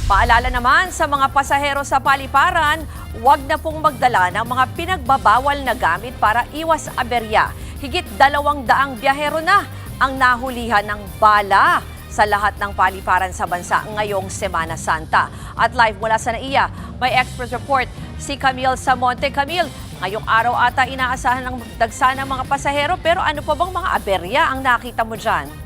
Paalala naman sa mga pasahero sa paliparan, huwag na pong magdala ng mga pinagbabawal na gamit para iwas aberya. Higit 200 biyahero na ang nahulihan ng bala sa lahat ng paliparan sa bansa ngayong Semana Santa. At live mula sa NAIA, may Express Report si Camille Samonte. Camille, ngayong araw ata inaasahan ng dagsa ng mga pasahero, pero ano pa bang mga aberya ang nakita mo dyan?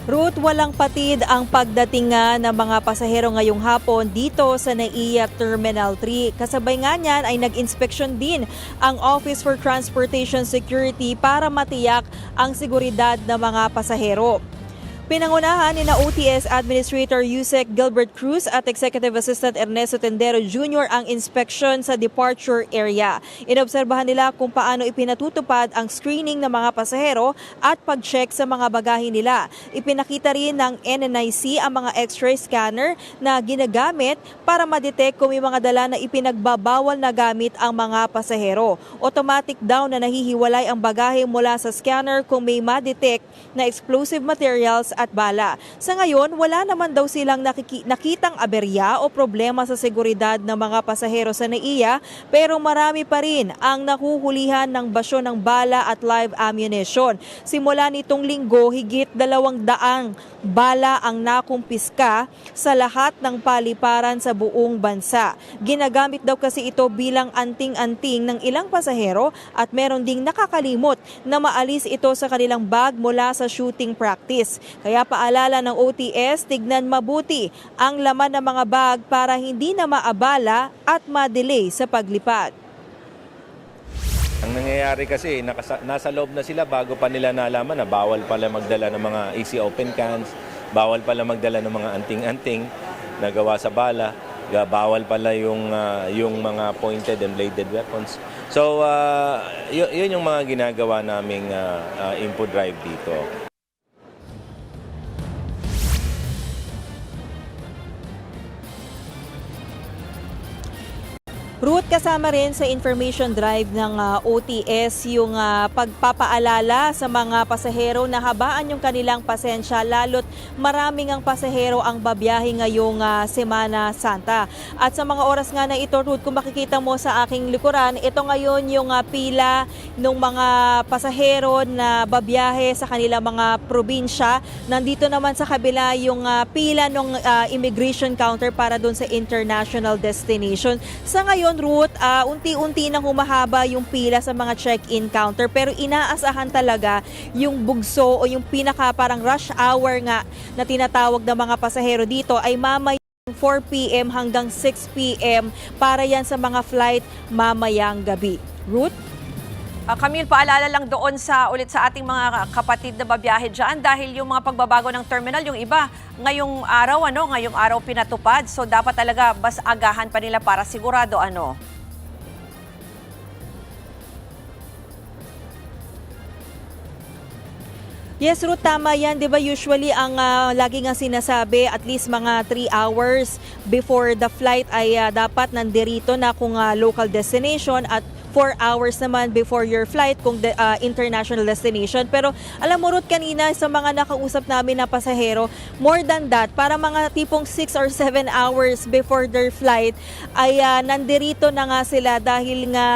Ruth, walang patid ang pagdating nga ng mga pasahero ngayong hapon dito sa NAIA Terminal 3. Kasabay nga niyan ay nag-inspeksyon din ang Office for Transportation Security para matiyak ang seguridad ng mga pasahero. Pinangunahan ni na OTS Administrator Yusek Gilbert Cruz at Executive Assistant Ernesto Tendero Jr. ang inspection sa departure area. Inobserbahan nila kung paano ipinatutupad ang screening ng mga pasahero at pag-check sa mga bagahe nila. Ipinakita rin ng NNIC ang mga X-ray scanner na ginagamit para ma-detect kung may mga dala na ipinagbabawal na gamit ang mga pasahero. Automatic daw na nahihiwalay ang bagahe mula sa scanner kung may ma-detect na explosive materials at bala. Sa ngayon, wala naman daw silang nakitang aberya o problema sa seguridad ng mga pasahero sa NAIA, pero marami pa rin ang nahuhulihan ng basyo ng bala at live ammunition. Simula nitong linggo, higit 200 bala ang nakumpiska sa lahat ng paliparan sa buong bansa. Ginagamit daw kasi ito bilang anting-anting ng ilang pasahero at meron ding nakakalimot na maalis ito sa kanilang bag mula sa shooting practice. Kaya paalala ng OTS, tignan mabuti ang laman ng mga bag para hindi na maabala at ma-delay sa paglipad. Ang nangyayari kasi, nasa loob na sila bago pa nila nalaman na bawal pala magdala ng mga easy open cans, bawal pala magdala ng mga anting-anting na gawa sa bala, bawal pala yung mga pointed and bladed weapons. So, yun yung mga ginagawa naming input drive dito. Ruth, kasama rin sa information drive ng OTS yung pagpapaalala sa mga pasahero na habaan yung kanilang pasensya, lalo't maraming ang pasahero ang babiyahe ngayong Semana Santa. At sa mga oras nga na ito, Ruth, kung makikita mo sa aking likuran, ito ngayon yung pila ng mga pasahero na babiyahe sa kanilang mga probinsya. Nandito naman sa kabila yung pila ng immigration counter para doon sa international destination. Sa ngayon, Ruth, unti-unti nang humahaba yung pila sa mga check-in counter, pero inaasahan talaga yung bugso o yung pinaka parang rush hour nga na tinatawag ng mga pasahero dito ay mamayang 4 p.m. hanggang 6 p.m. para yan sa mga flight mamayang gabi. Ruth? Camille, paalala lang doon ulit sa ating mga kapatid na babiyahe dyan dahil yung mga pagbabago ng terminal, yung iba, ngayong araw pinatupad. So dapat talaga mas agahan pa nila para sigurado Yes, Ruth, tama yan. Di ba usually ang lagi nga sinasabi, at least mga 3 hours before the flight ay dapat nandirito na kung local destination at 4 hours naman before your flight kung international destination. Pero alam mo, Ruth, kanina sa mga nakausap namin na pasahero, more than that, para mga tipong 6 or 7 hours before their flight ay nandirito na nga sila dahil nga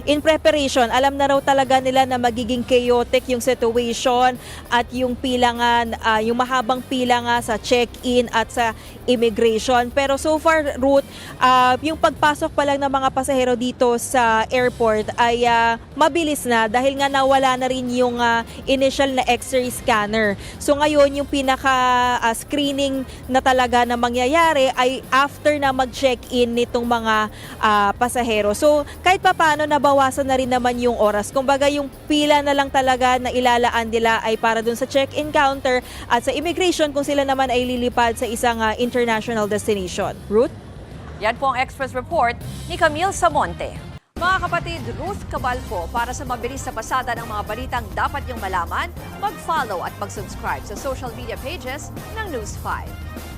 in preparation. Alam na raw talaga nila na magiging chaotic yung situation at yung pila nga, yung mahabang pila nga sa check-in at sa immigration. Pero so far, Ruth, yung pagpasok pa lang ng mga pasahero dito sa airport ay mabilis na dahil nga nawala na rin yung initial na X-ray scanner. So ngayon yung pinaka-screening na talaga na mangyayari ay after na mag-check-in nitong mga pasahero. So kahit papaano nabawasan na rin naman yung oras. Kumbaga yung pila na lang talaga na ilalaan nila ay para dun sa check-in counter at sa immigration kung sila naman ay lilipad sa isang international destination. Ruth? Yan po ang Express Report ni Camille Samonte. Mga kapatid, Ruth Cabalco, para sa mabilis na pasada ng mga balitang dapat niyong malaman, mag-follow at mag-subscribe sa social media pages ng News 5.